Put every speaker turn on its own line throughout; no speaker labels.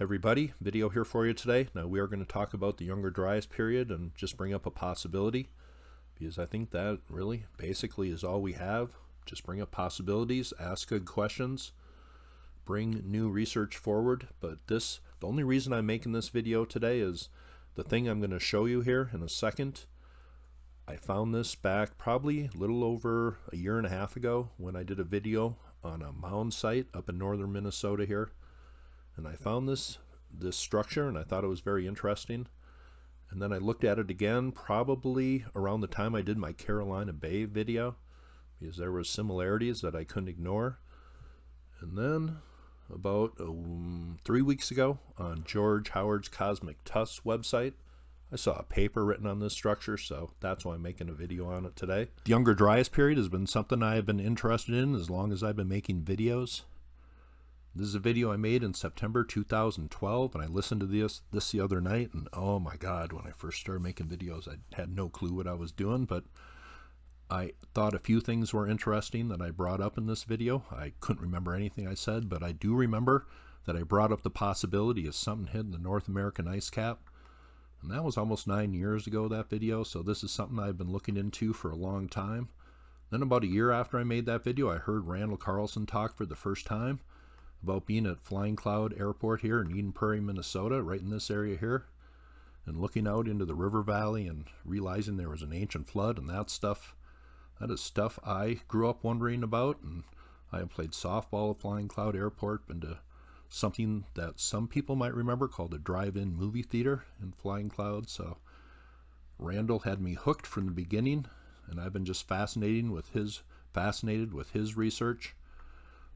Everybody, video here for you today. Now we are going to talk about the Younger Dryas period and just bring up a possibility, because I think that really basically is all we have. Just bring up possibilities, ask good questions, bring new research forward. But the only reason I'm making this video today is the thing I'm going to show you here in a second. I found this back probably a little over a year and a half ago when I did a video on a mound site up in northern Minnesota here. And I found this structure and I thought it was very interesting. And then I looked at it again probably around the time I did my Carolina Bay video, because there were similarities that I couldn't ignore. And then about 3 weeks ago on George Howard's Cosmic Tusk website, I saw a paper written on this structure, so that's why I'm making a video on it today. The Younger Dryas period has been something I have been interested in as long as I've been making videos. This is a video I made in September 2012, and I listened to this the other night, and oh my god, when I first started making videos, I had no clue what I was doing, but I thought a few things were interesting that I brought up in this video. I couldn't remember anything I said, but I do remember that I brought up the possibility of something hitting the North American ice cap. And that was almost 9 years ago, that video, so this is something I've been looking into for a long time. Then about a year after I made that video, I heard Randall Carlson talk for the first time about being at Flying Cloud Airport here in Eden Prairie, Minnesota, right in this area here, and looking out into the river valley and realizing there was an ancient flood, and that is stuff I grew up wondering about. And I have played softball at Flying Cloud Airport, been to something that some people might remember called a drive-in movie theater in Flying Cloud. So Randall had me hooked from the beginning, and I've been just fascinated with his research.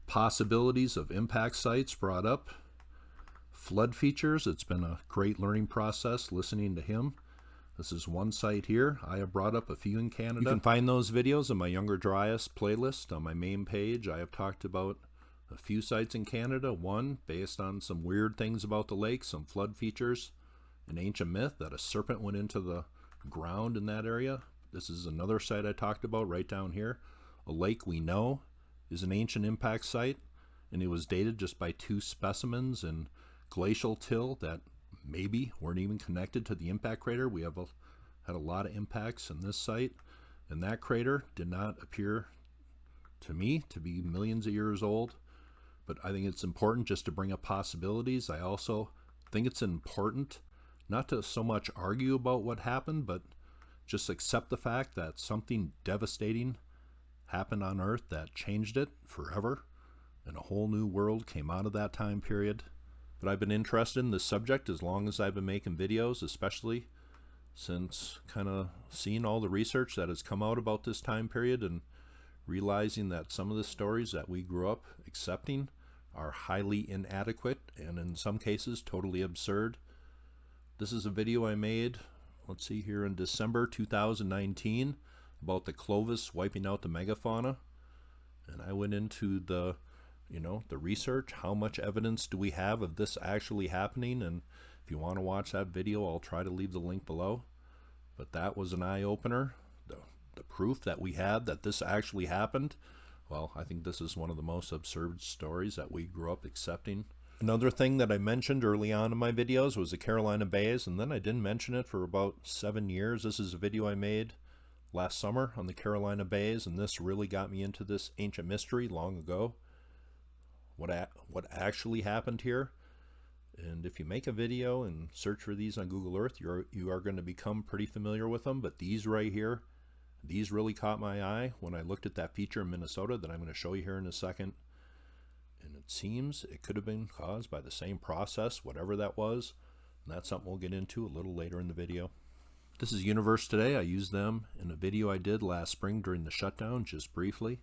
Possibilities of impact sites brought up, flood features. It's been a great learning process listening to him. This is one site here. I have brought up a few in Canada. You can find those videos in my Younger Dryas playlist on my main page. I have talked about a few sites in Canada, one based on some weird things about the lake, some flood features, an ancient myth that a serpent went into the ground in that area. This is another site I talked about right down here. A lake we know is an ancient impact site, and it was dated just by 2 specimens in glacial till that maybe weren't even connected to the impact crater. We have had a lot of impacts in this site, and that crater did not appear to me to be millions of years old. But I think it's important just to bring up possibilities. I also think it's important not to so much argue about what happened, but just accept the fact that something devastating happened on Earth that changed it forever, and a whole new world came out of that time period. But I've been interested in this subject as long as I've been making videos, especially since kind of seeing all the research that has come out about this time period and realizing that some of the stories that we grew up accepting are highly inadequate and in some cases totally absurd. This is a video I made, let's see here, in December 2019 about the Clovis wiping out the megafauna, and I went into the research. How much evidence do we have of this actually happening? And if you want to watch that video, I'll try to leave the link below. But that was an eye-opener. The proof that we had that this actually happened, well, I think this is one of the most absurd stories that we grew up accepting. Another thing that I mentioned early on in my videos was the Carolina Bays, and then I didn't mention it for about 7 years. This is a video I made last summer on the Carolina Bays, and this really got me into this ancient mystery long ago. What actually happened here. And if you make a video and search for these on Google Earth, you are going to become pretty familiar with them. But these right here, these really caught my eye when I looked at that feature in Minnesota that I'm going to show you here in a second. And it seems it could have been caused by the same process, whatever that was. And that's something we'll get into a little later in the video. This is Universe Today. I used them in a video I did last spring during the shutdown, just briefly.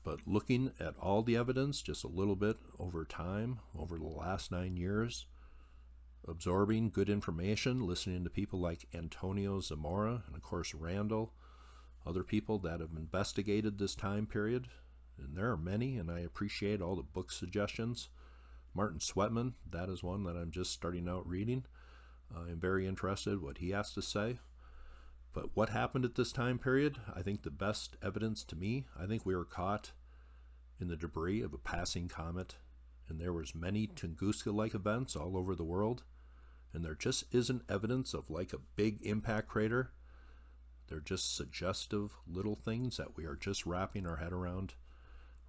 But looking at all the evidence just a little bit over time, over the last 9 years, absorbing good information, listening to people like Antonio Zamora, and of course Randall, other people that have investigated this time period, and there are many, and I appreciate all the book suggestions. Martin Sweatman, that is one that I'm just starting out reading. I'm very interested what he has to say. But what happened at this time period, I think the best evidence to me, I think we were caught in the debris of a passing comet and there was many Tunguska-like events all over the world, and there just isn't evidence of like a big impact crater. They're just suggestive little things that we are just wrapping our head around.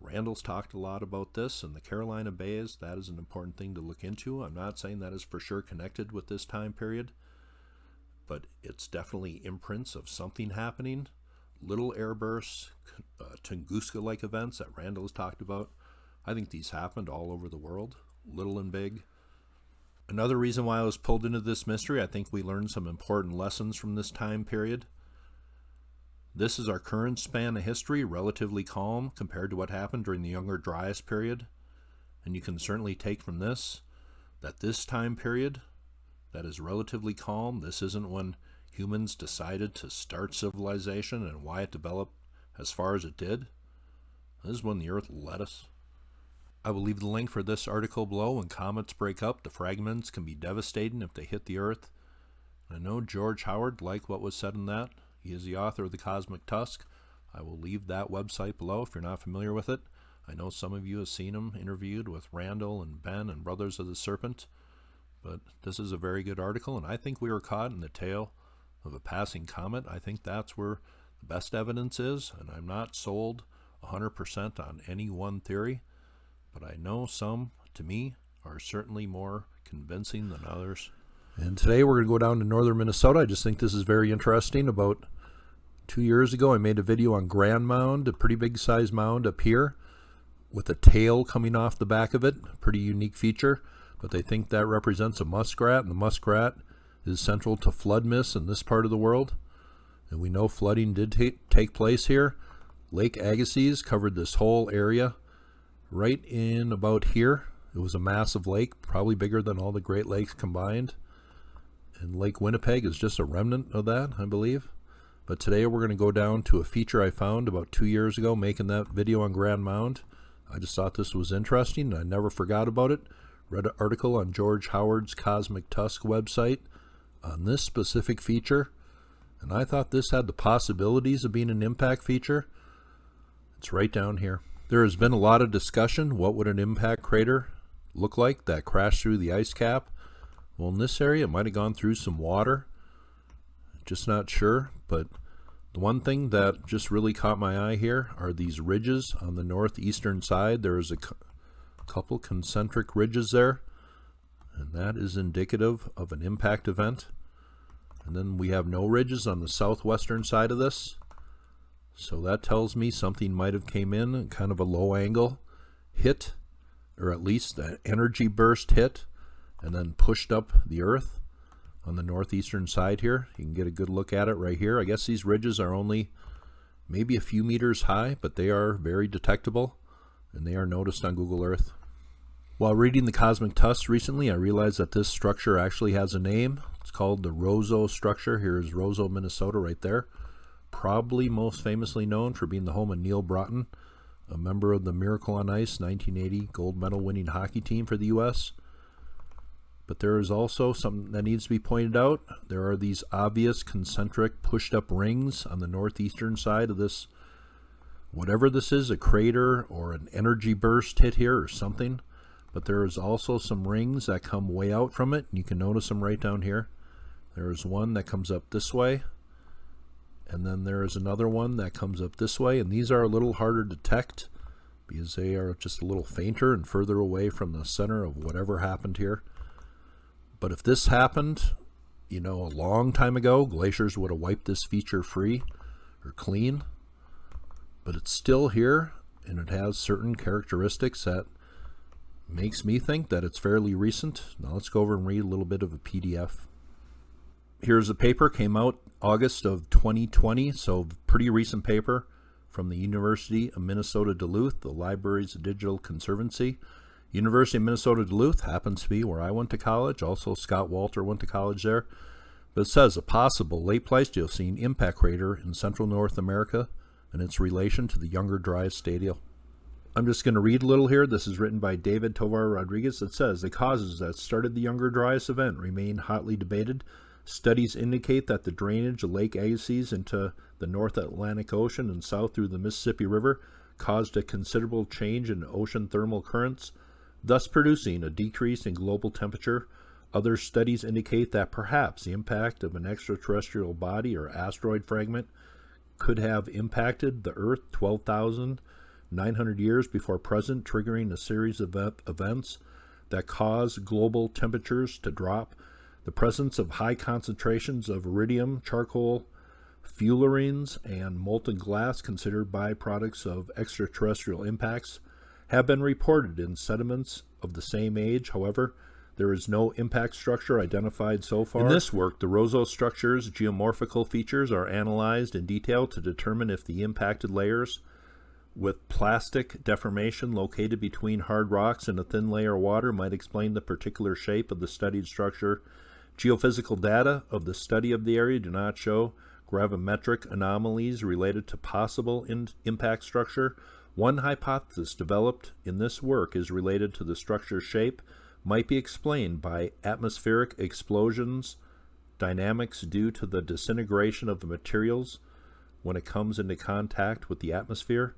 Randall's talked a lot about this, and the Carolina Bays, that is an important thing to look into. I'm not saying that is for sure connected with this time period, but it's definitely imprints of something happening. Little airbursts, Tunguska-like events that Randall has talked about. I think these happened all over the world, little and big. Another reason why I was pulled into this mystery, I think we learned some important lessons from this time period. This is our current span of history, relatively calm compared to what happened during the Younger Dryas period. And you can certainly take from this that this time period that is relatively calm, this isn't when humans decided to start civilization and why it developed as far as it did. This is when the Earth led us. I will leave the link for this article below. When comets break up, the fragments can be devastating if they hit the Earth. I know George Howard liked what was said in that. He is the author of The Cosmic Tusk. I will leave that website below if you're not familiar with it. I know some of you have seen him interviewed with Randall and Ben and Brothers of the Serpent, but this is a very good article, and I think we were caught in the tail of a passing comet. I think that's where the best evidence is, and I'm not sold 100% on any one theory, but I know some, to me, are certainly more convincing than others. And today we're going to go down to northern Minnesota. I just think this is very interesting. About 2 years ago, I made a video on Grand Mound, a pretty big size mound up here with a tail coming off the back of it. Pretty unique feature, but they think that represents a muskrat, and the muskrat is central to flood myths in this part of the world. And we know flooding did take place here. Lake Agassiz covered this whole area right in about here. It was a massive lake, probably bigger than all the Great Lakes combined. And Lake Winnipeg is just a remnant of that, I believe. But today we're going to go down to a feature I found about 2 years ago making that video on Grand Mound. I just thought this was interesting, and I never forgot about it. Read an article on George Howard's Cosmic Tusk website on this specific feature, and I thought this had the possibilities of being an impact feature. It's right down here. There has been a lot of discussion. What would an impact crater look like that crashed through the ice cap? Well, in this area, it might have gone through some water. Just not sure, but the one thing that just really caught my eye here are these ridges on the northeastern side. There is a couple concentric ridges there, and that is indicative of an impact event. And then we have no ridges on the southwestern side of this, so that tells me something might have came in kind of a low angle hit, or at least an energy burst hit, and then pushed up the Earth on the northeastern side here. You can get a good look at it right here. I guess these ridges are only maybe a few meters high, but they are very detectable, and they are noticed on Google Earth. While reading the Cosmic Tusk recently, I realized that this structure actually has a name. It's called the Roseaux Structure. Here is Roseau, Minnesota right there. Probably most famously known for being the home of Neil Broughton, a member of the Miracle on Ice 1980 gold medal winning hockey team for the U.S. But there is also something that needs to be pointed out. There are these obvious concentric pushed up rings on the northeastern side of this, whatever this is, a crater or an energy burst hit here or something. But there is also some rings that come way out from it. You can notice them right down here. There is one that comes up this way, and then there is another one that comes up this way, and these are a little harder to detect because they are just a little fainter and further away from the center of whatever happened here. But if this happened, a long time ago, glaciers would have wiped this feature free or clean. But it's still here, and it has certain characteristics that makes me think that it's fairly recent. Now let's go over and read a little bit of a PDF. Here's a paper, came out August of 2020, so pretty recent paper from the University of Minnesota Duluth, the Libraries of Digital Conservancy. University of Minnesota Duluth happens to be where I went to college. Also, Scott Walter went to college there. But it says a possible late Pleistocene impact crater in central North America and its relation to the Younger Dryas stadial. I'm just going to read a little here. This is written by David Tovar Rodriguez. It says, the causes that started the Younger Dryas event remain hotly debated. Studies indicate that the drainage of Lake Agassiz into the North Atlantic Ocean and south through the Mississippi River caused a considerable change in ocean thermal currents. thus producing a decrease in global temperature. Other studies indicate that perhaps the impact of an extraterrestrial body or asteroid fragment could have impacted the Earth 12,900 years before present, triggering a series of events that cause global temperatures to drop. The presence of high concentrations of iridium, charcoal, fullerenes, and molten glass, considered byproducts of extraterrestrial impacts, have been reported in sediments of the same age. However, there is no impact structure identified so far. In this work, the Roseaux Structure's geomorphical features are analyzed in detail to determine if the impacted layers with plastic deformation located between hard rocks and a thin layer of water might explain the particular shape of the studied structure. Geophysical data of the study of the area do not show gravimetric anomalies related to possible impact structure. One hypothesis developed in this work is related to the structure's shape might be explained by atmospheric explosions, dynamics due to the disintegration of the materials when it comes into contact with the atmosphere,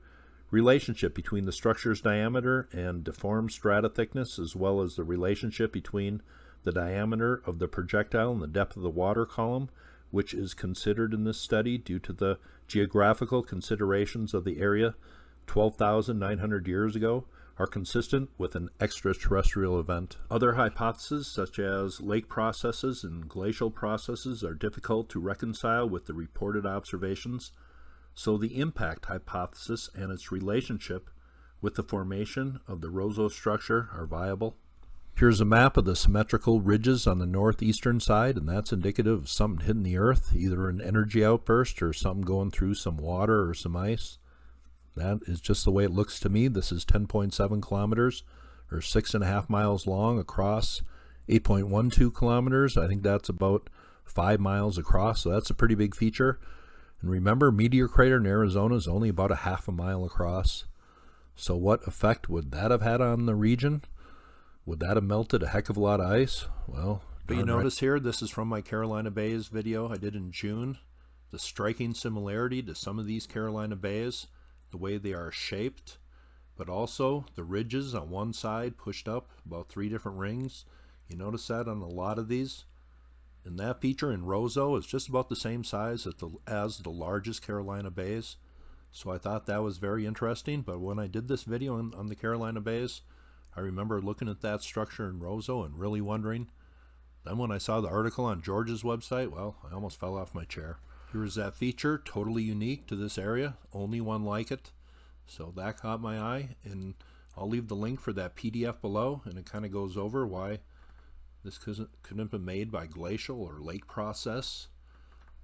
relationship between the structure's diameter and deformed strata thickness, as well as the relationship between the diameter of the projectile and the depth of the water column, which is considered in this study due to the geographical considerations of the area 12,900 years ago, are consistent with an extraterrestrial event. Other hypotheses, such as lake processes and glacial processes, are difficult to reconcile with the reported observations, so the impact hypothesis and its relationship with the formation of the Roseaux structure are viable. Here's a map of the symmetrical ridges on the northeastern side, and that's indicative of something hitting the Earth, either an energy outburst or something going through some water or some ice. That is just the way it looks to me. This is 10.7 kilometers, or 6.5 miles long across 8.12 kilometers. I think that's about 5 miles across, so that's a pretty big feature. And remember, Meteor Crater in Arizona is only about a half a mile across. So what effect would that have had on the region? Would that have melted a heck of a lot of ice? Well, but you notice here, this is from my Carolina Bays video I did in June. The striking similarity to some of these Carolina Bays, the way they are shaped, but also the ridges on one side pushed up about 3 different rings. You notice that on a lot of these. And that feature in Roseau is just about the same size as the largest Carolina Bays. So I thought that was very interesting. But when I did this video on the Carolina Bays, I remember looking at that structure in Roseau and really wondering. Then when I saw the article on George's website, well, I almost fell off my chair. Here's that feature, totally unique to this area, only one like it. So that caught my eye, and I'll leave the link for that PDF below, and it kind of goes over why this couldn't have been made by glacial or lake process.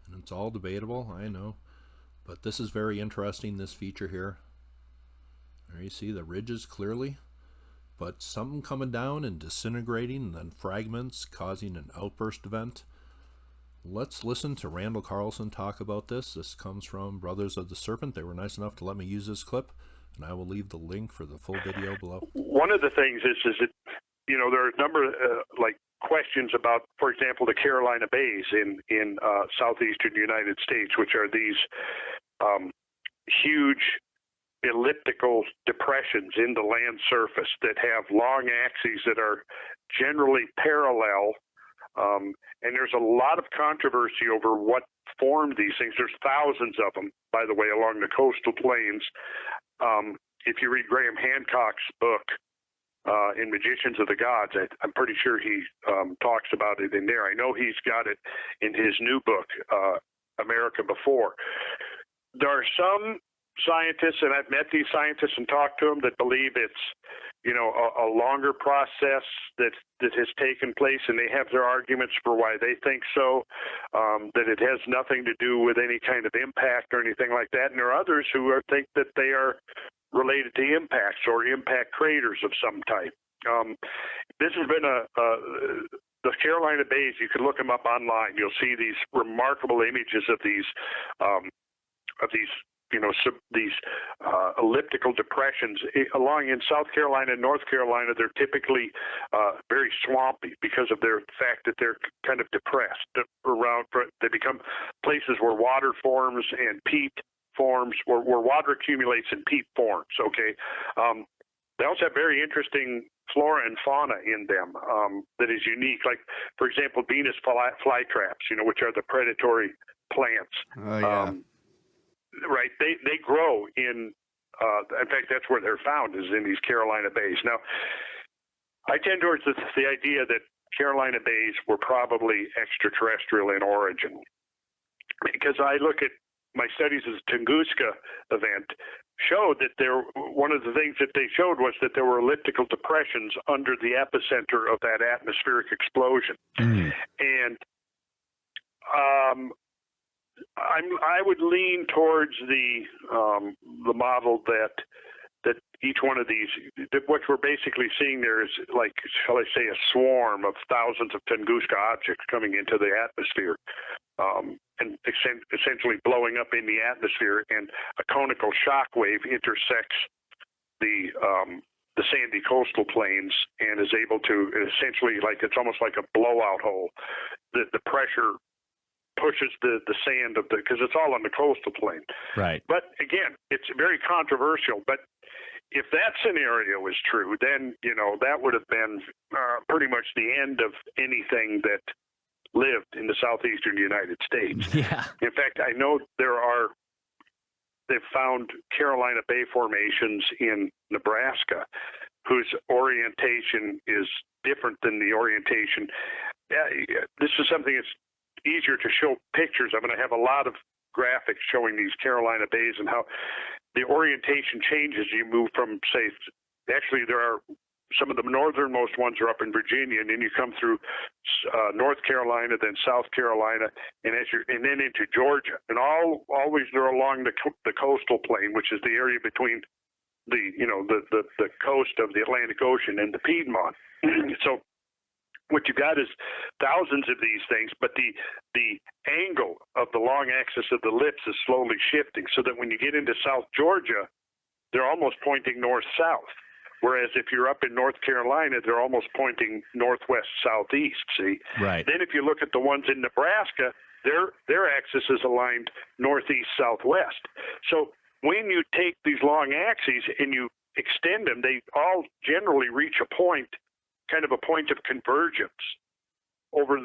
And it's all debatable, I know. But this is very interesting, this feature here. There you see the ridges clearly, but something coming down and disintegrating, and then fragments causing an outburst event. Let's listen to Randall Carlson talk about this. This comes from Brothers of the Serpent. They were nice enough to let me use this clip, and I will leave the link for the full video below.
One of the things is that, you know, there are a number of questions about, for example, the Carolina Bays in southeastern United States, which are these huge elliptical depressions in the land surface that have long axes that are generally parallel. And there's a lot of controversy over what formed these things. There's thousands of them, by the way, along the coastal plains. If you read Graham Hancock's book, in Magicians of the Gods, I'm pretty sure he talks about it in there. I know he's got it in his new book, America Before. There are some scientists, and I've met these scientists and talked to them, that believe it's, you know, a longer process that has taken place, and they have their arguments for why they think so, that it has nothing to do with any kind of impact or anything like that. And there are others who think that they are related to impacts or impact craters of some type. This has been the Carolina Bays. You can look them up online. You'll see these remarkable images of these these elliptical depressions along in South Carolina and North Carolina. They're typically very swampy because of their fact that they're kind of depressed around. They become places where water forms and peat forms, where water accumulates and peat forms. Okay. They also have very interesting flora and fauna in them that is unique. Like, for example, Venus flytraps, which are the predatory plants.
Oh, yeah.
Right? They grow in fact, that's where they're found, is in these Carolina bays. Now, I tend towards the idea that Carolina bays were probably extraterrestrial in origin, because I look at my studies of the Tunguska event showed that one of the things that they showed was that there were elliptical depressions under the epicenter of that atmospheric explosion. And I would lean towards the model that each one of these, what we're basically seeing there is, like, shall I say, a swarm of thousands of Tunguska objects coming into the atmosphere, and essentially blowing up in the atmosphere, and a conical shock wave intersects the sandy coastal plains and is able to essentially, like, it's almost like a blowout hole. The pressure pushes the sand because it's all on the coastal plain.
Right.
But again, it's very controversial. But if that scenario is true, then, that would have been pretty much the end of anything that lived in the southeastern United States.
Yeah.
In fact, I know they've found Carolina Bay formations in Nebraska whose orientation is different than the orientation. This is something that's easier to show pictures of, and I have a lot of graphics showing these Carolina bays and how the orientation changes. You move from, say, actually there are some of the northernmost ones are up in Virginia, and then you come through North Carolina, then South Carolina, and then into Georgia, and always they're along the coastal plain, which is the area between the coast of the Atlantic Ocean and the Piedmont. So what you got is thousands of these things, but the angle of the long axis of the ellipse is slowly shifting, so that when you get into South Georgia, they're almost pointing north-south. Whereas if you're up in North Carolina, they're almost pointing northwest-southeast, see?
Right.
Then if you look at the ones in Nebraska, their axis is aligned northeast-southwest. So when you take these long axes and you extend them, they all generally reach a point, kind of a point of convergence over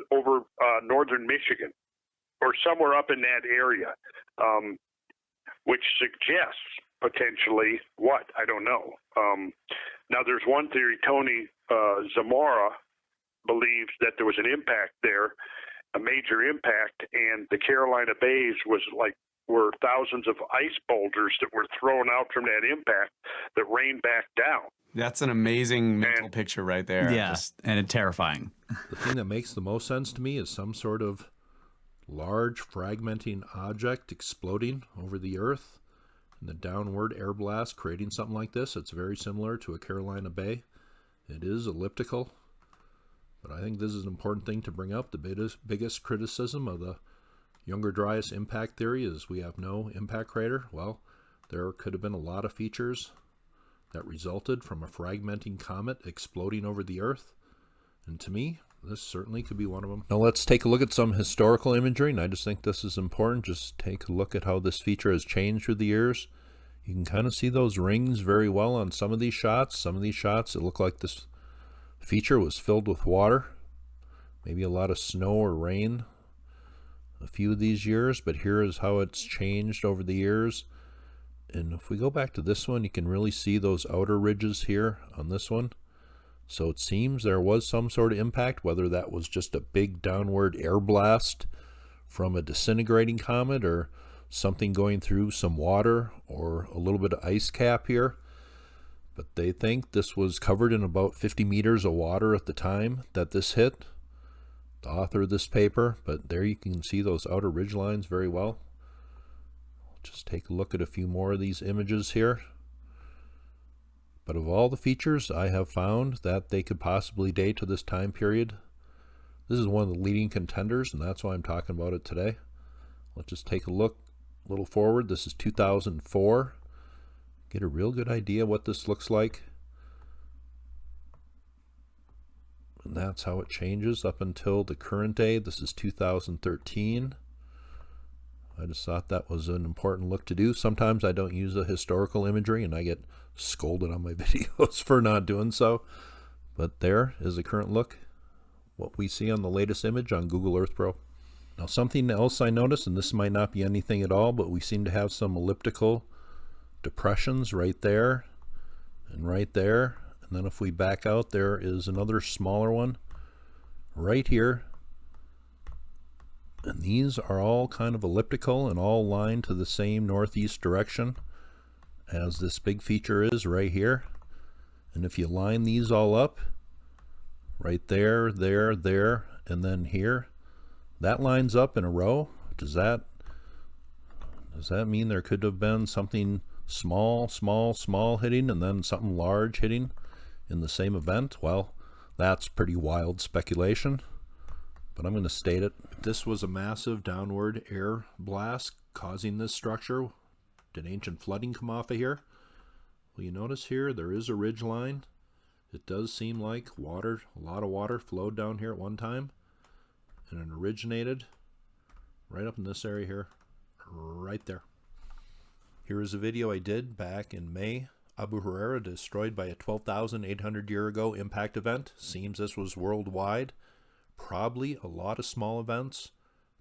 northern Michigan or somewhere up in that area, which suggests potentially what? I don't know. Now, there's one theory. Tony Zamora believes that there was an impact there, a major impact, and the Carolina Bays were thousands of ice boulders that were thrown out from that impact that rained back down.
That's an amazing mental picture right there.
Yeah, and it's terrifying.
The thing that makes the most sense to me is some sort of large fragmenting object exploding over the Earth, and the downward air blast creating something like this. It's very similar to a Carolina Bay. It is elliptical, but I think this is an important thing to bring up. The biggest criticism of the Younger Dryas impact theory is we have no impact crater. Well, there could have been a lot of features that resulted from a fragmenting comet exploding over the Earth, and to me, this certainly could be one of them. Now let's take a look at some historical imagery, and I just think this is important. Just take a look at how this feature has changed through the years. You can kind of see those rings very well on some of these shots. Some of these shots, it looked like this feature was filled with water, maybe a lot of snow or rain a few of these years, but here is how it's changed over the years. And if we go back to this one, you can really see those outer ridges here on this one. So it seems there was some sort of impact, whether that was just a big downward air blast from a disintegrating comet or something going through some water or a little bit of ice cap here. But they think this was covered in about 50 meters of water at the time that this hit, the author of this paper. But there you can see those outer ridge lines very well. Just take a look at a few more of these images here. But of all the features I have found that they could possibly date to this time period, this is one of the leading contenders, and that's why I'm talking about it today. Let's just take a look a little forward. This is 2004. Get a real good idea what this looks like. And that's how it changes up until the current day. This is 2013. I just thought that was an important look to do. Sometimes I don't use the historical imagery and I get scolded on my videos for not doing so. But there is a current look, what we see on the latest image on Google Earth Pro. Now something else I noticed, and this might not be anything at all, but we seem to have some elliptical depressions right there and right there. And then if we back out, there is another smaller one right here. And these are all kind of elliptical and all lined to the same northeast direction as this big feature is right here. And if you line these all up, right there, there, there, and then here, that lines up in a row. Does that mean there could have been something small, small, small hitting and then something large hitting in the same event? Well, that's pretty wild speculation, but I'm going to state it. This was a massive downward air blast causing this structure. Did ancient flooding come off of here? Well, you notice here there is a ridge line. It does seem like water, a lot of water flowed down here at one time, and it originated right up in this area here, right there. Here is a video I did back in May. Abu Hureyra destroyed by a 12,800 year ago impact event. Seems this was worldwide. Probably a lot of small events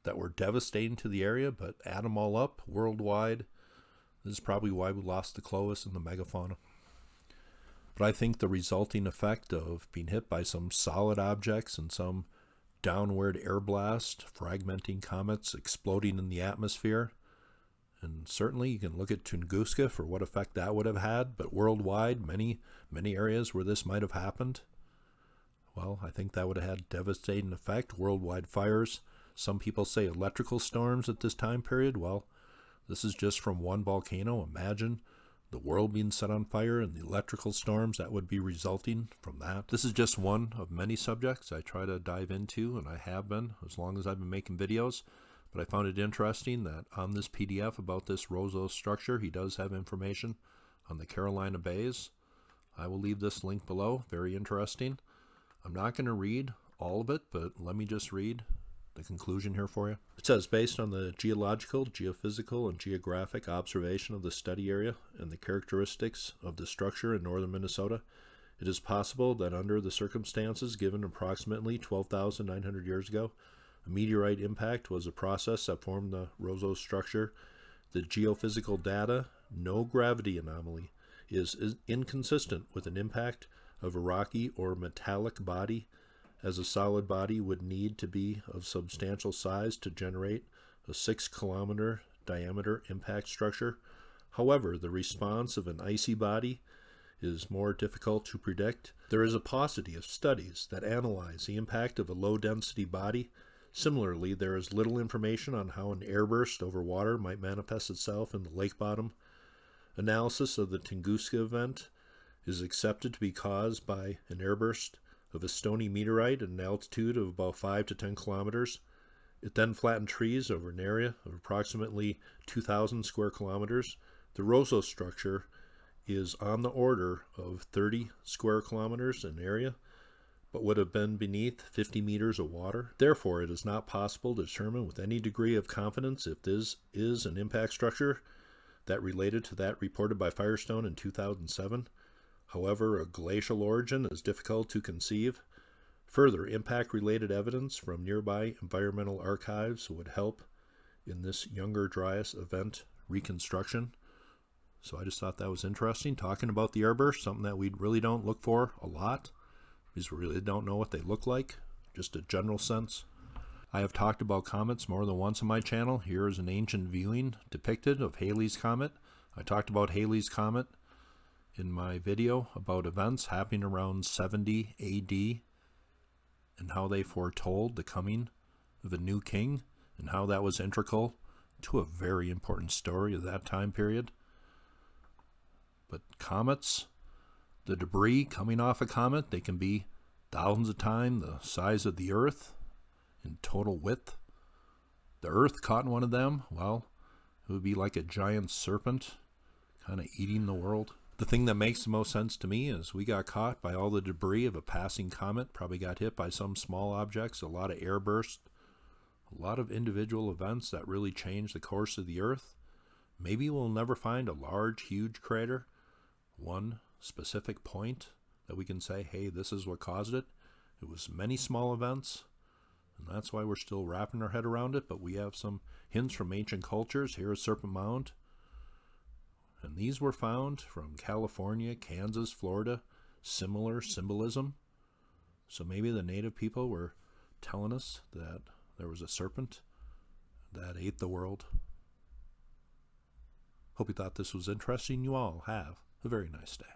that were devastating to the area, but add them all up worldwide. This is probably why we lost the Clovis and the megafauna. But I think the resulting effect of being hit by some solid objects and some downward air blast, fragmenting comets, exploding in the atmosphere, and certainly you can look at Tunguska for what effect that would have had, but worldwide, many areas where this might have happened, well, I think that would have had devastating effect. Worldwide fires. Some people say electrical storms at this time period. Well, this is just from one volcano. Imagine the world being set on fire and the electrical storms that would be resulting from that. This is just one of many subjects I try to dive into, and I have been as long as I've been making videos. But I found it interesting that on this PDF about this Roseaux structure, he does have information on the Carolina Bays. I will leave this link below. Very interesting. I'm not going to read all of it, but let me just read the conclusion here for you. It says, based on the geological, geophysical, and geographic observation of the study area and the characteristics of the structure in northern Minnesota, it is possible that under the circumstances given approximately 12,900 years ago, a meteorite impact was a process that formed the Roseaux structure. The geophysical data, no gravity anomaly, is inconsistent with an impact of a rocky or metallic body, as a solid body would need to be of substantial size to generate a 6-kilometer diameter impact structure. However, the response of an icy body is more difficult to predict. There is a paucity of studies that analyze the impact of a low-density body. Similarly, there is little information on how an airburst over water might manifest itself in the lake bottom. Analysis of the Tunguska event is accepted to be caused by an airburst of a stony meteorite at an altitude of about 5 to 10 kilometers. It then flattened trees over an area of approximately 2,000 square kilometers. The Roseaux structure is on the order of 30 square kilometers in area, but would have been beneath 50 meters of water. Therefore, it is not possible to determine with any degree of confidence if this is an impact structure that related to that reported by Firestone in 2007. However, a glacial origin is difficult to conceive. Further, impact-related evidence from nearby environmental archives would help in this Younger Dryas event reconstruction. So I just thought that was interesting, talking about the airburst, something that we really don't look for a lot, because we really don't know what they look like, just a general sense. I have talked about comets more than once on my channel. Here is an ancient viewing depicted of Halley's Comet. I talked about Halley's Comet in my video about events happening around 70 AD and how they foretold the coming of a new king and how that was integral to a very important story of that time period. But comets, the debris coming off a comet, they can be thousands of times the size of the Earth in total width. The Earth caught in one of them, well, it would be like a giant serpent kind of eating the world. The thing that makes the most sense to me is we got caught by all the debris of a passing comet, probably got hit by some small objects, a lot of airbursts, a lot of individual events that really changed the course of the Earth. Maybe we'll never find a large, huge crater, one specific point that we can say, hey, this is what caused it. It was many small events, and that's why we're still wrapping our head around it, but we have some hints from ancient cultures. Here is Serpent Mound, and these were found from California, Kansas, Florida, similar symbolism. So maybe the native people were telling us that there was a serpent that ate the world. Hope you thought this was interesting. You all have a very nice day.